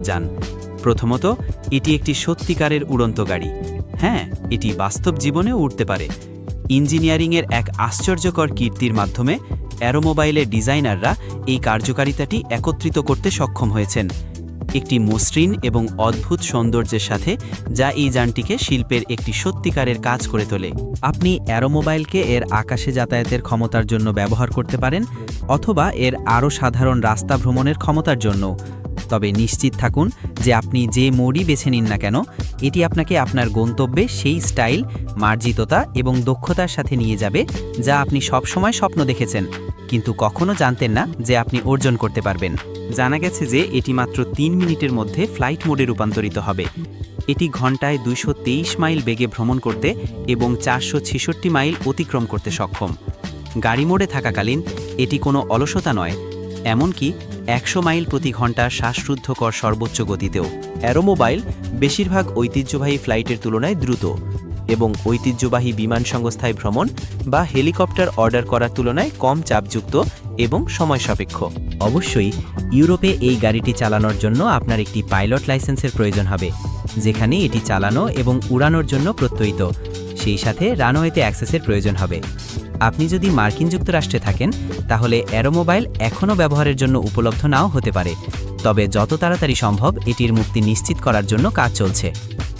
যান। প্রথমত, এটি একটি সত্যিকারের উড়ন্ত গাড়ি। হ্যাঁ, এটি বাস্তব জীবনেও উড়তে পারে। ইঞ্জিনিয়ারিংয়ের এক আশ্চর্যকর কীর্তির মাধ্যমে অ্যারোমোবাইলের ডিজাইনাররা এই কার্যকারিতাটি একত্রিত করতে সক্ষম হয়েছেন, একটি মসৃণ এবং অদ্ভুত সৌন্দর্যের সাথে, যা এই যানটিকে শিল্পের একটি সত্যিকারের কাজ করে তোলে। আপনি অ্যারোমোবাইলকে এর আকাশে যাতায়াতের ক্ষমতার জন্য ব্যবহার করতে পারেন, অথবা এর আরও সাধারণ রাস্তা ভ্রমণের ক্ষমতার জন্য। তবে নিশ্চিত থাকুন যে আপনি যে মোডই বেছে নিন না কেন, এটি আপনাকে আপনার গন্তব্যে সেই স্টাইল, মার্জিততা এবং দক্ষতার সাথে নিয়ে যাবে যা আপনি সবসময় স্বপ্ন দেখেছেন, কিন্তু কখনো জানতেন না যে আপনি অর্জন করতে পারবেন। জানা গেছে যে এটি মাত্র 3 মিনিটের মধ্যে ফ্লাইট মোডে রূপান্তরিত হবে। এটি ঘন্টায় 223 মাইল বেগে ভ্রমণ করতে এবং 466 মাইল অতিক্রম করতে সক্ষম। গাড়ি মোডে থাকাকালীন এটি কোনো অলসতা নয়, এমনকি 100 মাইল প্রতি ঘন্টা শ্বাসরুদ্ধকর সর্বোচ্চ গতিতেও। অ্যারোমোবাইল বেশিরভাগ ঐতিহ্যবাহী ফ্লাইটের তুলনায় দ্রুত এবং ঐতিহ্যবাহী বিমান সংস্থায় ভ্রমণ বা হেলিকপ্টার অর্ডার করার তুলনায় কম চাপযুক্ত এবং সময় সাপেক্ষ। অবশ্যই ইউরোপে এই গাড়িটি চালানোর জন্য আপনার একটি পাইলট লাইসেন্সের প্রয়োজন হবে, যেখানে এটি চালানো এবং উড়ানোর জন্য প্রত্যয়িত। সেই সাথে রানওয়েতে অ্যাক্সেসের প্রয়োজন হবে। আপনি যদি মার্কিন যুক্তরাষ্ট্রে থাকেন, তাহলে অ্যারোমোবাইল এখনও ব্যবহারের জন্য উপলব্ধ নাও হতে পারে, তবে যত তাড়াতাড়ি সম্ভব এটির মুক্তি নিশ্চিত করার জন্য কাজ চলছে।